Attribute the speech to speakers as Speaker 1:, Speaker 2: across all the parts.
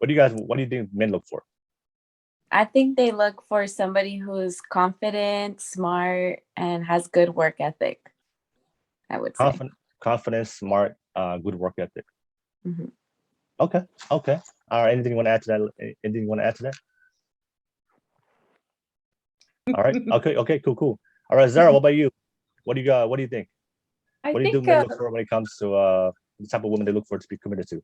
Speaker 1: what do you think men look for?
Speaker 2: I think they look for somebody who's confident, smart, and has good work ethic, I would say.
Speaker 1: Confidence, smart, good work ethic.
Speaker 2: Hmm.
Speaker 1: Okay, okay. All right. Anything you want to add to that? Anything you want to add to that? All right. Okay. Okay. Cool. Cool. All right, Zara. What about you? What do you got? What do you think?
Speaker 3: I
Speaker 1: What do you do
Speaker 3: think
Speaker 1: men look for when it comes to the type of woman they look for to be committed to?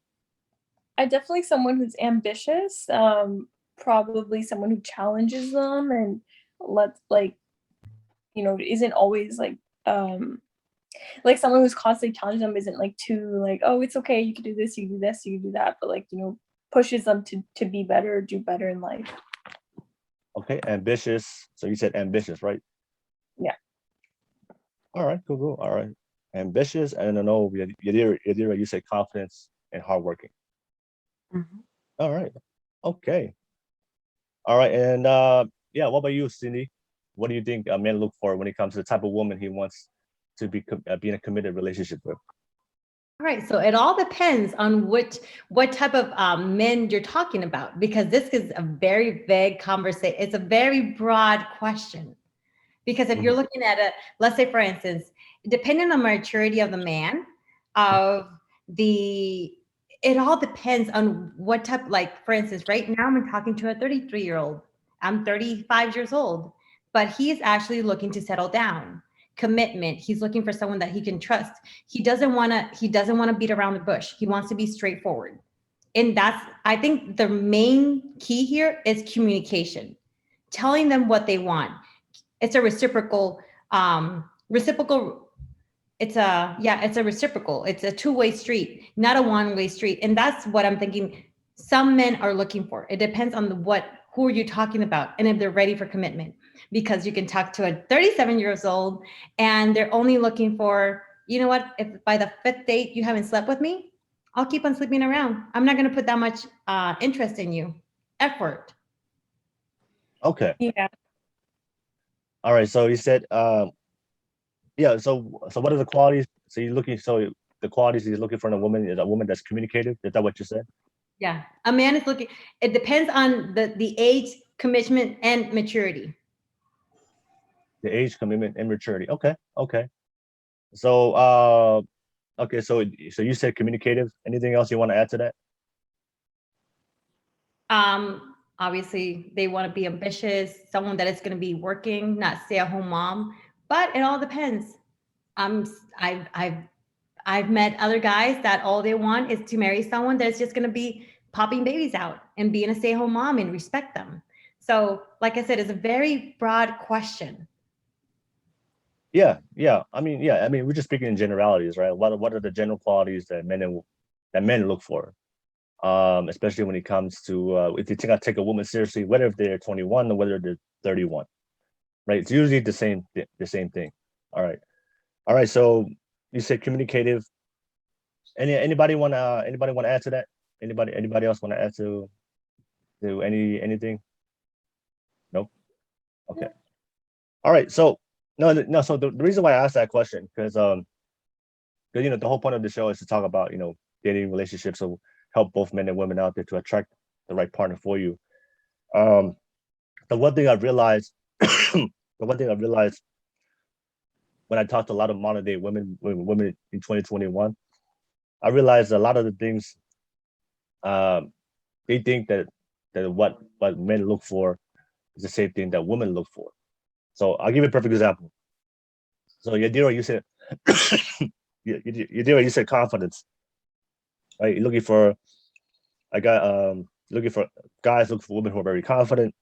Speaker 3: I definitely someone who's ambitious, probably someone who challenges them and lets isn't always like someone who's constantly challenging them isn't like too like, oh, it's okay, you can do this, you can do this, you can do that, but pushes them to be better, do better in life.
Speaker 1: Okay, ambitious. So you said ambitious, right?
Speaker 3: Yeah.
Speaker 1: All right, cool, cool. All right, ambitious. And I know Yadira, you said confidence and hardworking.
Speaker 2: Hmm.
Speaker 1: All right, okay. All right, and yeah, what about you, Cindy? What do you think a man look for when it comes to the type of woman he wants to be in a committed relationship with?
Speaker 4: All right, so it all depends on what type of men you're talking about, because this is a very vague conversation. It's a very broad question. Because if you're
Speaker 1: Mhm.
Speaker 4: looking at it, let's say for instance, depending on maturity of the man, of the, it all depends on what type, like for instance, right now I'm talking to a 33-year-old. I'm 35 years old, but he's actually looking to settle down. Commitment. He's looking for someone that he can trust. He doesn't want to beat around the bush. He wants to be straightforward. And that's, I think the main key here is communication. Telling them what they want. It's a reciprocal, it's a reciprocal, it's a two-way street, not a one-way street. And that's what I'm thinking some men are looking for. It depends on who are you talking about and if they're ready for commitment, because you can talk to a 37 years old and they're only looking for, you know what, if by the fifth date you haven't slept with me, I'll keep on sleeping around. I'm not going to put that much interest in you, effort.
Speaker 1: Okay.
Speaker 3: Yeah.
Speaker 1: All right. So you said, yeah. So what are the qualities? So you're looking. So the qualities he's looking for in a woman is a woman that's communicative. Is that what you said?
Speaker 4: Yeah, a man is looking. It depends on the age, commitment, and maturity.
Speaker 1: The age, commitment, and maturity. Okay. Okay. So okay. So you said communicative. Anything else you want to add to that?
Speaker 4: Obviously, they want to be ambitious, someone that is going to be working, not stay-at-home mom. But it all depends. Um, I've met other guys that all they want is to marry someone that's just going to be popping babies out and being a stay-at-home mom and respect them. So, like I said, it's a very broad question.
Speaker 1: Yeah. Yeah. I mean, yeah. I mean, we're just speaking in generalities, right? What are the general qualities that men look for? Especially when it comes to if you take a woman seriously, whether if they're 21 or whether they're 31, right? It's usually the same thing. All right, all right. So you said communicative. Anybody want to add to that? Anybody else want to add to anything? Nope. Okay. All right. So no, no. So the reason why I asked that question because the whole point of the show is to talk about dating relationships, so help both men and women out there to attract the right partner for you. Um, the one thing I realized, the one thing I realized when I talked to a lot of modern day women in 2021, I realized a lot of the things um, they think that what men look for is the same thing that women look for. So I'll give you a perfect example. So Yadira, you said Yadira, you said confidence, right? You're looking for I got looking for guys looking for women who are very confident.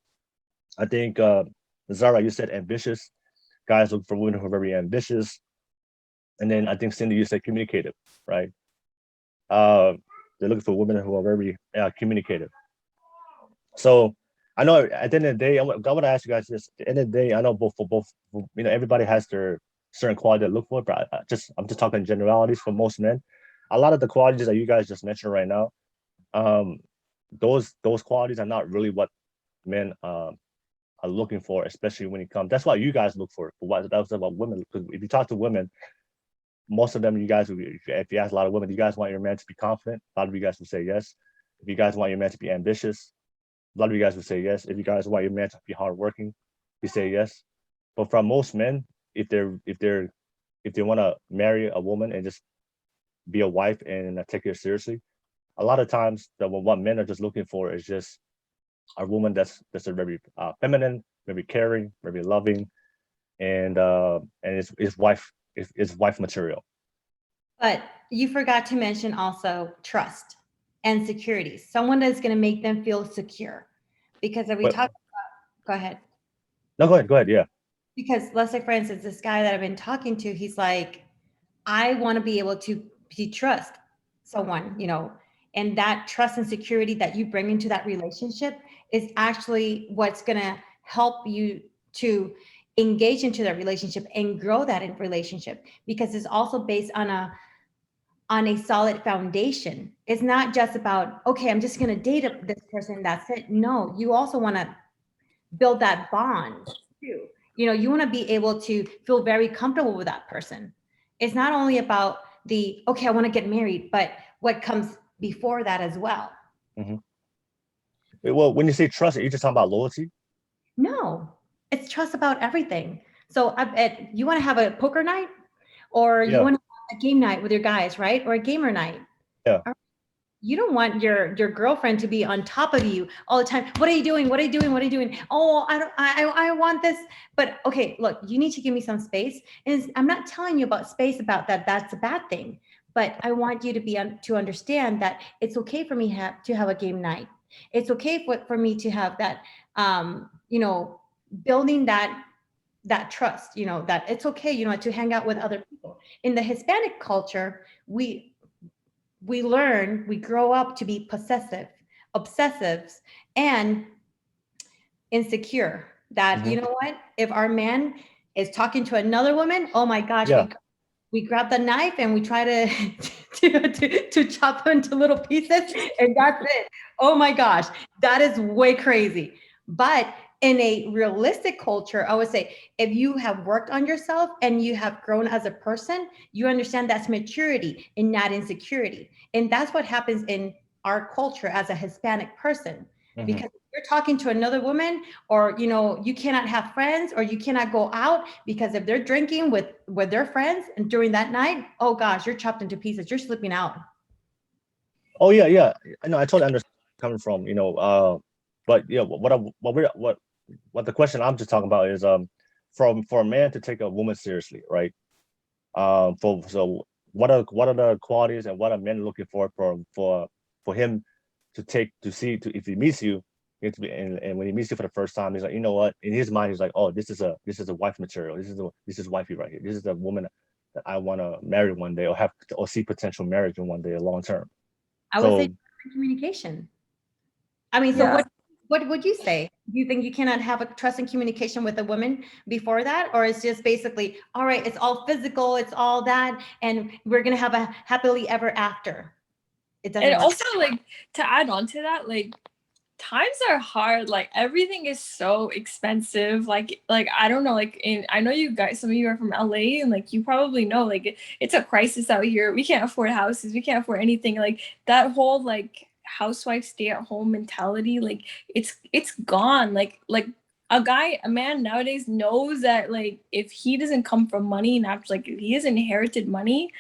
Speaker 1: I think Zara, you said ambitious. Guys look for women who are very ambitious. And then I think Cindy, you said communicative, right? Uh, they're looking for women who are very communicative. So I know at the end of the day, I want to ask you guys this. At the end of the day, I know both, everybody has their certain quality to look for, but I'm just talking generalities for most men. A lot of the qualities that you guys just mentioned right now, um, those qualities are not really what men are looking for, especially when it comes. That's why you guys look for what that was about women. Because if you talk to women, most of them, you guys, if you ask a lot of women, you guys want your man to be confident. A lot of you guys will say yes. If you guys want your man to be ambitious, a lot of you guys would say yes. If you guys want your man to be hardworking, you say yes. But from most men, if they want to marry a woman and just be a wife and take her seriously, a lot of times what men are just looking for is just a woman that's a very feminine, very caring, very loving, and it's wife material.
Speaker 4: But you forgot to mention also trust and security. Someone that's going to make them feel secure. Because if we talk about, go ahead.
Speaker 1: No, go ahead. Yeah.
Speaker 4: Because let's say, for instance, this guy that I've been talking to, he's like, I want to be able to trust someone, you know, and that trust and security that you bring into that relationship is actually what's going to help you to engage into that relationship and grow that in relationship, because it's also based on a solid foundation. It's not just about, okay, I'm just going to date this person, that's it. No, you also want to build that bond too. You know, you want to be able to feel very comfortable with that person. It's not only about the, okay, I want to get married, but what comes before that as well.
Speaker 1: Mm-hmm. Well, when you say trust, are you just talking about loyalty?
Speaker 4: No, it's trust about everything. So I bet you want to have a poker night, or you want to have a game night with your guys, right? Or a gamer night.
Speaker 1: Yeah.
Speaker 4: You don't want your girlfriend to be on top of you all the time. What are you doing? What are you doing? What are you doing? Oh, I want this. But okay, look, you need to give me some space. And I'm not telling you about space about that. That's a bad thing. But I want you to be to understand that it's okay for me to have a game night. It's okay for me to have that, you know, building that trust, you know, that it's okay, you know, to hang out with other people. In the Hispanic culture, we grow up to be possessive, obsessives, and insecure. That, you know what, if our man is talking to another woman, oh my gosh, we grab the knife and we try to chop them into little pieces, and that's it. Oh my gosh, that is way crazy. But in a realistic culture, I would say, if you have worked on yourself and you have grown as a person, you understand that's maturity and not insecurity. And that's what happens in our culture as a Hispanic person. Because if you're talking to another woman, or, you know, you cannot have friends, or you cannot go out, because if they're drinking with their friends and during that night, oh gosh, you're chopped into pieces. You're slipping out.
Speaker 1: Oh yeah. I know. I totally understand where you're coming from. You know, but yeah, what the question I'm just talking about is for a man to take a woman seriously, right? So what are the qualities and what are men looking for him to see if he meets you, and when he meets you for the first time, he's like, you know what, in his mind he's like, oh, this is a wife material. This is wifey right here. This is the woman that I want to marry one day, or see potential marriage in one day, long term.
Speaker 4: I would say communication. I mean, so what would you say? Do you think you cannot have a trust and communication with a woman before that? Or it's just basically, all right, it's all physical, it's all that, and we're going to have a happily ever after? It doesn't
Speaker 5: work. Also, like, to add on to that, like, times are hard. Like, everything is so expensive. Like I don't know, like, I know you guys, some of you are from LA, and like, you probably know, like, it's a crisis out here. We can't afford houses. We can't afford anything. Like, that whole, like, housewife stay at home mentality, like, it's gone. Like a man nowadays knows that, like, if he doesn't come from money, and after, like, if he has inherited money,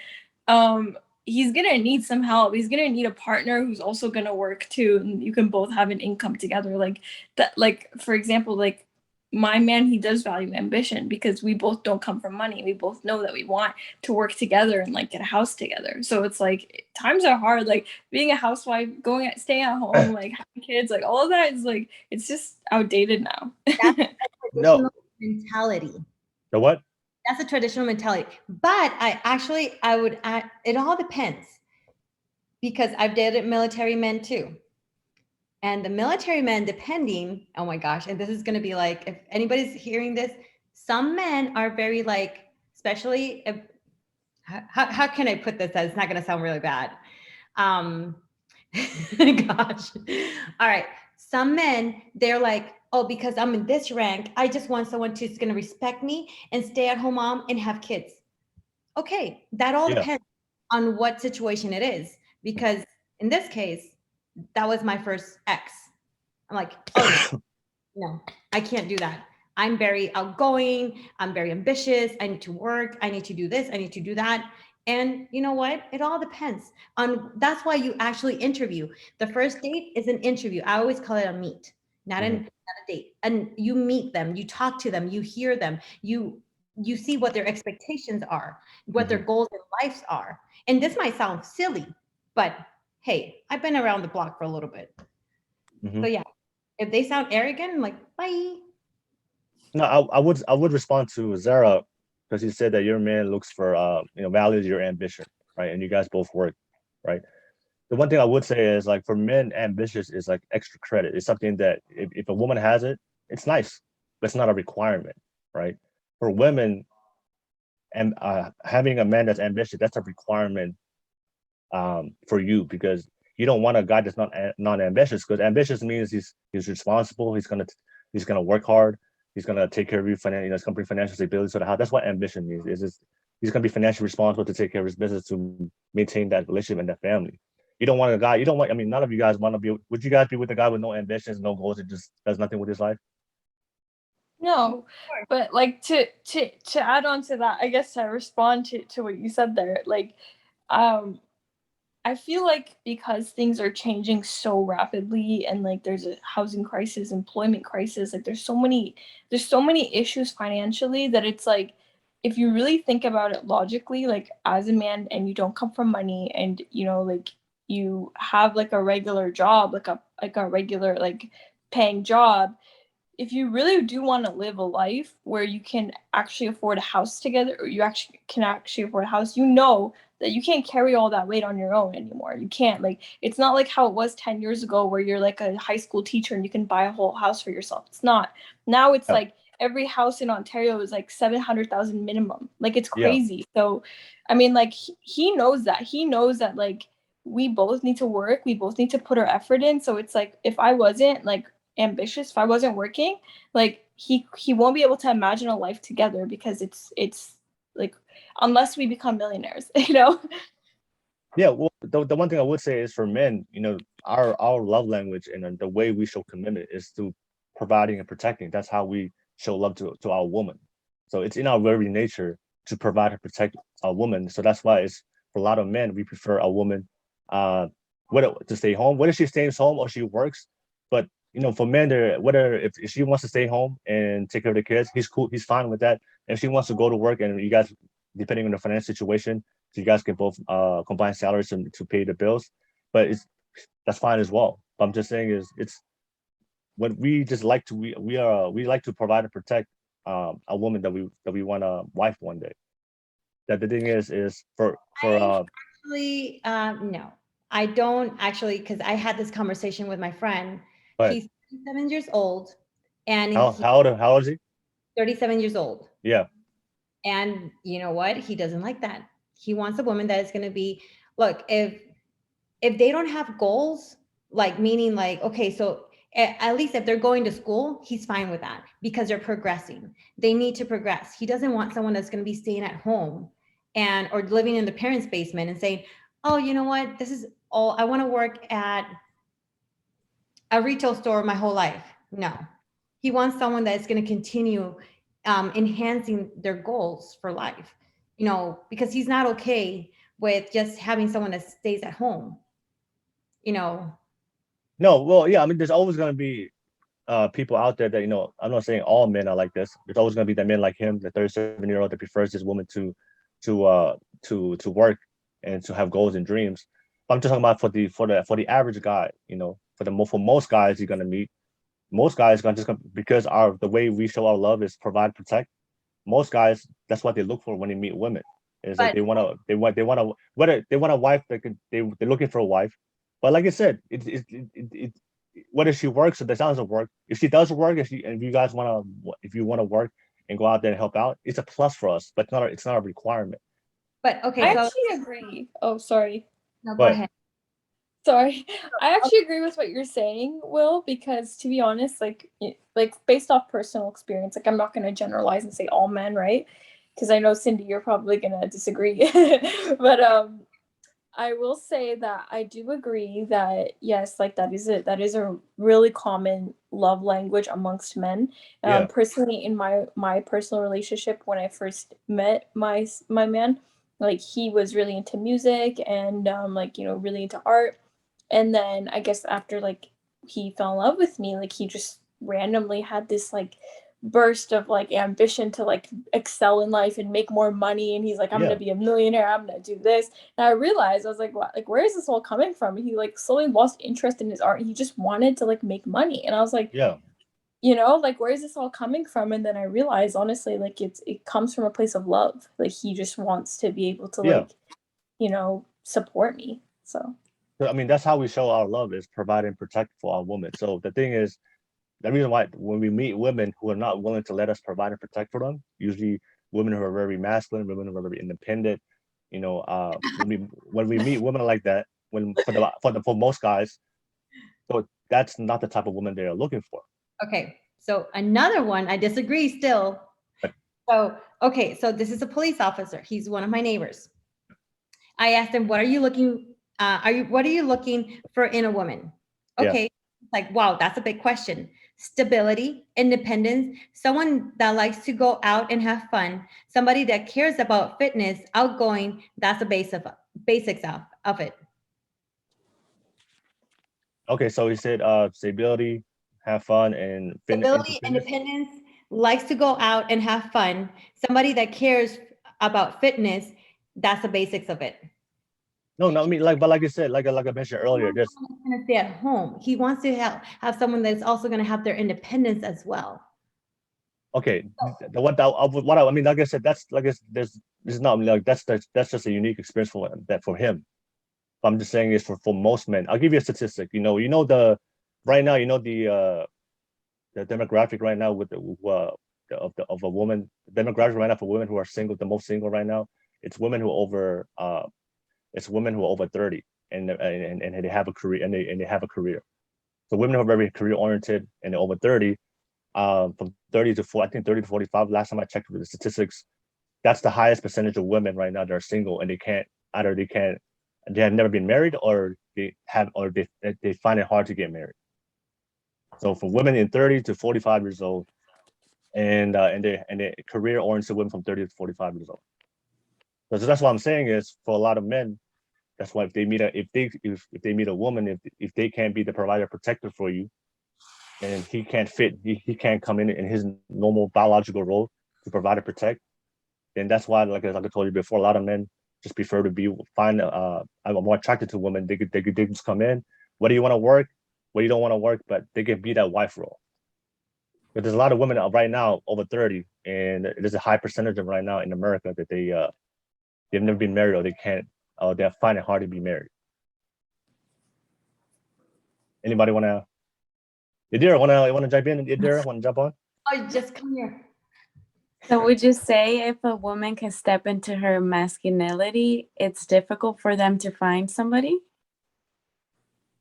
Speaker 5: he's gonna need some help. He's gonna need a partner who's also gonna work too, and you can both have an income together. Like that, like, for example, like, my man, he does value ambition, because we both don't come from money. We both know that we want to work together and, like, get a house together. So it's like, times are hard. Like, being a housewife, staying at home, like, having kids, like, all of that is, like, it's just outdated now.
Speaker 4: That's a traditional mentality.
Speaker 1: The what?
Speaker 4: That's a traditional mentality. But I would add, it all depends, because I've dated military men too. And the military men, depending, oh my gosh, and this is going to be like, if anybody's hearing this, some men are very, like, especially if, how can I put this that it's not going to sound really bad? Gosh. All right. Some men, they're like, oh, because I'm in this rank, I just want someone who's going to respect me and stay at home mom and have kids. Okay. That all depends on what situation it is. Because in this case, that was my first ex. I'm like, oh no, I can't do that. I'm very outgoing. I'm very ambitious. I need to work. I need to do this. I need to do that. And you know what? It all depends on, that's why you actually interview. The first date is an interview. I always call it a meet, not a date. And you meet them, you talk to them, you hear them, you see what their expectations are, what their goals in life are. And this might sound silly, but hey, I've been around the block for a little bit. So yeah, if they sound arrogant, I'm like, bye.
Speaker 1: No, I would respond to Zara, because you said that your man looks for values your ambition, right? And you guys both work, right? The one thing I would say is, like, for men, ambitious is like extra credit. It's something that if a woman has it, it's nice, but it's not a requirement, right? For women, and having a man that's ambitious, that's a requirement for you, because you don't want a guy that's not ambitious, because ambitious means he's responsible, he's gonna work hard, he's gonna take care of you, it's gonna bring financial stability to the house. That's what ambition means. Is just he's gonna be financially responsible to take care of his business, to maintain that relationship and that family. You don't want a guy. You don't want. I mean, none of you guys want to be. Would you guys be with a guy with no ambitions, no goals, that just does nothing with his life?
Speaker 5: No, but like to add on to that, I guess I respond to what you said there. Like, I feel like because things are changing so rapidly, and like there's a housing crisis, employment crisis, like there's so many issues financially, that it's like, if you really think about it logically, like as a man and you don't come from money, and like you have like a regular job, like a regular like paying job, if you really do want to live a life where you can actually afford a house together, or you actually can afford a house, that you can't carry all that weight on your own anymore. You can't. Like, it's not like how it was 10 years ago, where you're like a high school teacher and you can buy a whole house for yourself. It's not. Now it's like every house in Ontario is like 700,000 minimum. Like, it's crazy. So, I mean, like, he knows that. He knows that, like, we both need to work. We both need to put our effort in. So it's like, if I wasn't like ambitious, if I wasn't working, like he won't be able to imagine a life together, because it's like, unless we become millionaires.
Speaker 1: Yeah, well, the one thing I would say is, for men, our love language and the way we show commitment is through providing and protecting. That's how we show love to our woman. So it's in our very nature to provide and protect a woman. So that's why it's, for a lot of men, we prefer a woman whether to stay home, whether she stays home or she works. But for men, whether if she wants to stay home and take care of the kids, he's cool, he's fine with that. If she wants to go to work, and you guys, depending on the financial situation, so you guys can both combine salaries to pay the bills, but that's fine as well. But I'm just saying is, it's what we just like to we like to provide and protect a woman that we want to wife one day. That the thing is for
Speaker 4: actually no, I don't actually, because I had this conversation with my friend. He's 37 years old, and
Speaker 1: how old is he?
Speaker 4: 37 years old.
Speaker 1: Yeah.
Speaker 4: And you know what? He doesn't like that. He wants a woman that is going to be, look, if they don't have goals, like, meaning like, okay, so at least if they're going to school, he's fine with that, because they're progressing. They need to progress. He doesn't want someone that's going to be staying at home or living in the parents' basement and saying, oh, you know what? This is all, I want to work at a retail store my whole life. No, he wants someone that's going to continue enhancing their goals for life, because he's not okay with just having someone that stays at home, No,
Speaker 1: well, yeah, I mean, there's always going to be people out there that, I'm not saying all men are like this. There's always going to be that men like him, the 37-year-old that prefers this woman to work and to have goals and dreams. But I'm just talking about for the average guy, for most guys you're going to meet. Most guys gonna because the way we show our love is provide, protect. Most guys, that's what they look for when they meet women. Is like they want whether they want a wife, they're looking for a wife. But like I said, whether she works or doesn't work, if she does work, if you guys want to work and go out there and help out, it's a plus for us, but it's not a requirement.
Speaker 4: But okay,
Speaker 5: I actually agree. Oh, sorry.
Speaker 4: No, go ahead.
Speaker 5: Sorry. I actually agree with what you're saying, Will, because to be honest, like based off personal experience, like I'm not going to generalize and say all men, right? Because I know, Cindy, you're probably going to disagree. But
Speaker 3: I will say that I do agree that yes, like that is a really common love language amongst men.
Speaker 1: Yeah.
Speaker 3: Personally, in my personal relationship, when I first met my man, like he was really into music and like really into art, and then I guess after like he fell in love with me, like he just randomly had this like burst of like ambition to like excel in life and make more money, and he's like, I'm
Speaker 1: Yeah.
Speaker 3: gonna be a millionaire, I'm gonna do this. And I realized, I was like, what, like where is this all coming from? He like slowly lost interest in his art. He just wanted to like make money, and I was like,
Speaker 1: Yeah.
Speaker 3: like where is this all coming from? And then I realized, honestly, like it comes from a place of love. Like he just wants to be able to
Speaker 1: Yeah.
Speaker 3: like support me. So
Speaker 1: I mean, that's how we show our love, is provide and protect for our women. So the thing is, the reason why when we meet women who are not willing to let us provide and protect for them, usually women who are very masculine, women who are very independent, when we meet women like that, for most guys, so that's not the type of woman they are looking for.
Speaker 4: Okay, so another one, I disagree still. So, okay, so this is a police officer. He's one of my neighbors. I asked him, what are you looking for in a woman? Okay,
Speaker 1: Yeah.
Speaker 4: like, wow, that's a big question. Stability, independence, someone that likes to go out and have fun, somebody that cares about fitness, outgoing, that's the basics of it.
Speaker 1: Okay, so he said stability, have fun, and
Speaker 4: Stability, independence, likes to go out and have fun, somebody that cares about fitness, that's the basics of it.
Speaker 1: No, I mean, like I said, like I mentioned earlier,
Speaker 4: He's going to stay at home. He wants to have someone that's also going to have their independence as well.
Speaker 1: Okay, what I mean, like I said, that's like there's not like that's just a unique experience for him. But I'm just saying is for most men. I'll give you a statistic. The right now, the demographic right now with of a woman, the demographic right now for women who are single, the most single right now, it's women who are over 30 and they have a career and they have a career. So women who are very career oriented and they're over 30, from 30 to 40, I think 30 to 45. Last time I checked with the statistics, that's the highest percentage of women right now that are single and they have never been married or they find it hard to get married. So for women in 30 to 45 years old, and they career oriented women from 30 to 45 years old. So that's what I'm saying is for a lot of men, that's why if they meet a woman, if they can't be the provider protector for you, and he can't come in his normal biological role to provide and protect, then that's why, like I told you before, a lot of men just prefer to I'm more attracted to women. They just come in, whether you want to work, whether you don't want to work, but they can be that wife role. But there's a lot of women right now over 30, and there's a high percentage of them right now in America that they've never been married or they can't, or they find it hard to be married. Anybody wanna? Yadira, wanna jump in? Yadira, wanna jump on?
Speaker 4: Oh, just come here.
Speaker 2: So would you say if a woman can step into her masculinity, it's difficult for them to find somebody?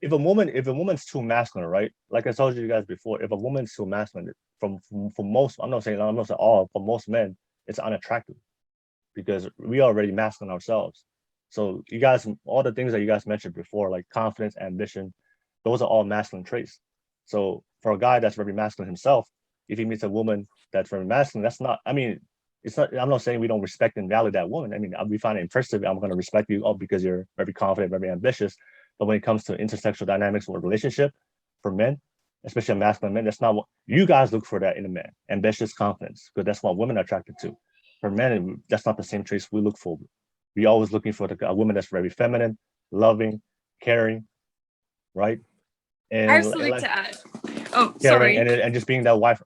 Speaker 1: If a woman's too masculine, right? Like I told you guys before, if a woman's too masculine, for most, I'm not saying all, for most men, it's unattractive because we are already masculine ourselves. So you guys, all the things that you guys mentioned before, like confidence, ambition, those are all masculine traits. So for a guy that's very masculine himself, if he meets a woman that's very masculine, that's not, I mean, it's not, I'm not saying we don't respect and value that woman. I mean, we find it impressive. I'm going to respect you because you're very confident, very ambitious. But when it comes to intersexual dynamics or relationship for men, especially masculine men, that's not what you guys look for that in a man. Ambitious confidence, because that's what women are attracted to. For men, that's not the same traits we look for. We always looking for a woman that's very feminine, loving, caring, right? And
Speaker 5: I also like to add. Oh,
Speaker 1: caring,
Speaker 5: sorry.
Speaker 1: and just being the wife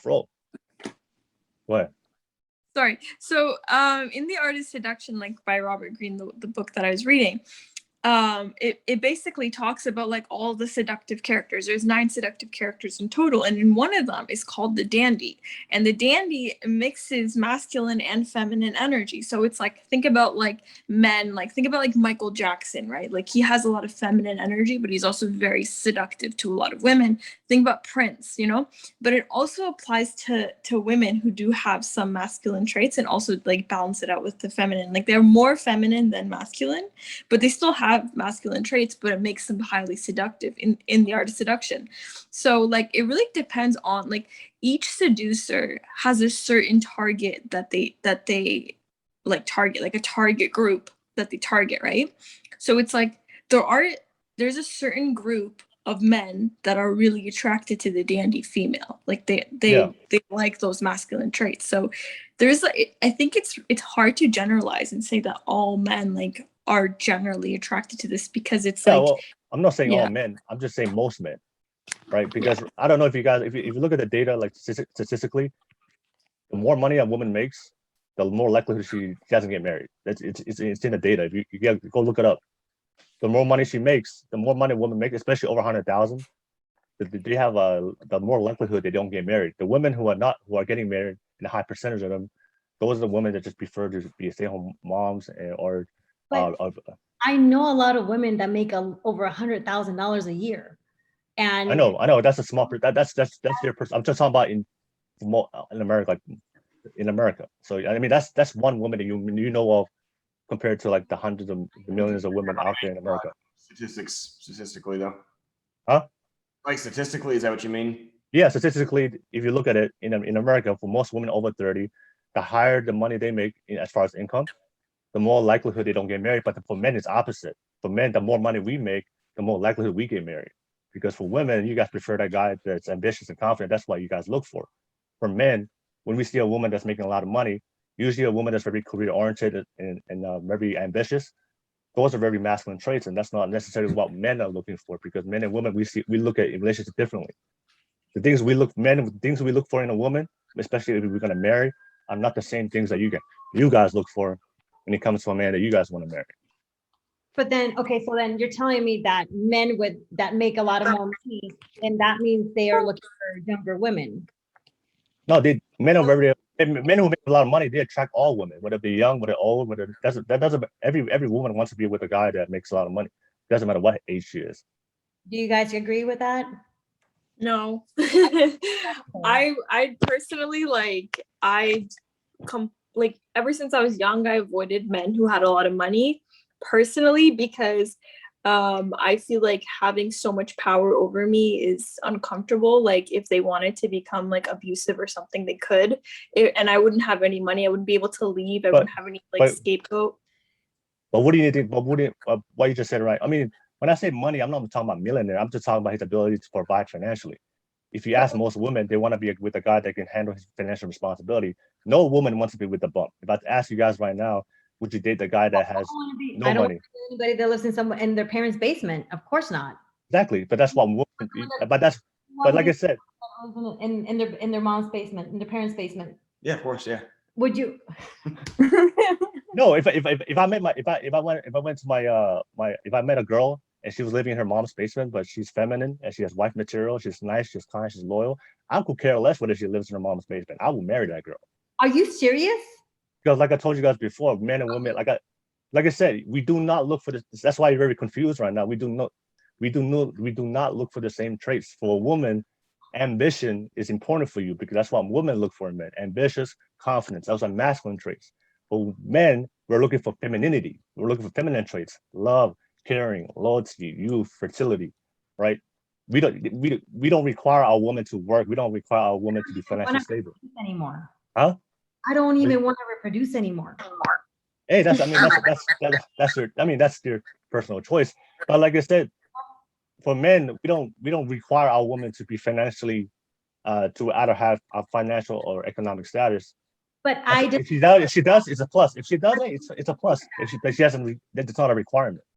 Speaker 1: role. What?
Speaker 5: Sorry. So, in The Art of Seduction, like by Robert Greene, the book that I was reading, it basically talks about like all the seductive characters. There's 9 seductive characters in total, and in one of them is called the dandy, and the dandy mixes masculine and feminine energy. So it's like, think about like men, like think about like Michael Jackson, right? Like he has a lot of feminine energy, but he's also very seductive to a lot of women. Think about Prince, you know. But it also applies to women who do have some masculine traits and also like balance it out with the feminine. Like they're more feminine than masculine, but they still have masculine traits, but it makes them highly seductive in the art of seduction. So like it really depends on, like, each seducer has a certain target that they like target, like a target group that they target, right? So it's like there's a certain group of men that are really attracted to the dandy female, like they like those masculine traits. So there's like, I think it's hard to generalize and say that all men like are generally attracted to this, because it's like,
Speaker 1: well, I'm not saying all men, I'm just saying most men, right? Because I don't know if you guys, if you look at the data, like statistically, the more money a woman makes, the more likelihood she doesn't get married. It's in the data. If you go look it up, the more money she makes, the more money a woman makes, especially over 100,000, they have the more likelihood they don't get married. The women who are getting married, and a high percentage of them, those are the women that just prefer to be stay-at-home moms or.
Speaker 4: I know a lot of women that make over $100,000 a year, and
Speaker 1: I know that's a small. That's their person. I'm just talking about in America, like in America. So I mean that's one woman that you know of compared to like the hundreds of millions of women out there in America.
Speaker 6: Statistically though.
Speaker 1: Huh?
Speaker 6: Like statistically, is that what you mean?
Speaker 1: Yeah, statistically, if you look at it in America, for most women over 30, the higher the money they make as far as income, the more likelihood they don't get married. But for men, it's opposite. For men, the more money we make, the more likelihood we get married. Because for women, you guys prefer that guy that's ambitious and confident. That's what you guys look for. For men, when we see a woman that's making a lot of money, usually a woman that's very career-oriented and very ambitious, those are very masculine traits, and that's not necessarily what men are looking for. Because men and women, we look at relationships differently. The things we look for in a woman, especially if we're gonna marry, are not the same things that you guys look for when it comes to a man that you guys want to marry.
Speaker 4: But then, okay, so then you're telling me that men that make a lot of more money, and that means they are looking for younger women.
Speaker 1: No, men who make a lot of money, they attract all women, whether they're young, whether they're old, every woman wants to be with a guy that makes a lot of money. It doesn't matter what age she is.
Speaker 4: Do you guys agree with that?
Speaker 5: No. I personally like ever since I was young, I avoided men who had a lot of money personally, because I feel like having so much power over me is uncomfortable. Like if they wanted to become like abusive or something, they could, and I wouldn't have any money. I wouldn't be able to leave. I wouldn't have any scapegoat.
Speaker 1: But what do you think? But what you just said, right? I mean, when I say money, I'm not talking about millionaire. I'm just talking about his ability to provide financially. If you ask most women, they want to be with a guy that can handle his financial responsibility. No woman wants to be with the bum. If I ask you guys right now, would you date the guy that has no money?
Speaker 4: Anybody that lives in their parents' basement? Of course not.
Speaker 1: Exactly, but that's what women. But like I said,
Speaker 4: in their mom's basement, in their parents' basement.
Speaker 6: Yeah, of course. Yeah.
Speaker 4: Would you?
Speaker 1: No, if I met a girl and she was living in her mom's basement, but she's feminine and she has wife material, she's nice, she's kind, she's loyal, I could care less whether she lives in her mom's basement. I will marry that girl.
Speaker 4: Are you serious?
Speaker 1: Because like I told you guys before, men and women, like I said, we do not look for this. That's why you're very confused right now. We do not look for the same traits. For a woman, ambition is important for you because that's what women look for in men. Ambitious, confidence. Those are masculine traits. For men, we're looking for femininity. We're looking for feminine traits: love, caring, loyalty, youth, fertility. Right? We don't require our woman to work. We don't require our woman to be financially stable
Speaker 4: anymore.
Speaker 1: Huh?
Speaker 4: I don't even want to reproduce anymore.
Speaker 1: Hey, that's your personal choice. But like I said, for men, we don't require our woman to be financially to either have a financial or economic status.
Speaker 4: But
Speaker 1: if she does, it's a plus. If she doesn't, it's a plus. If she doesn't, that's not a requirement.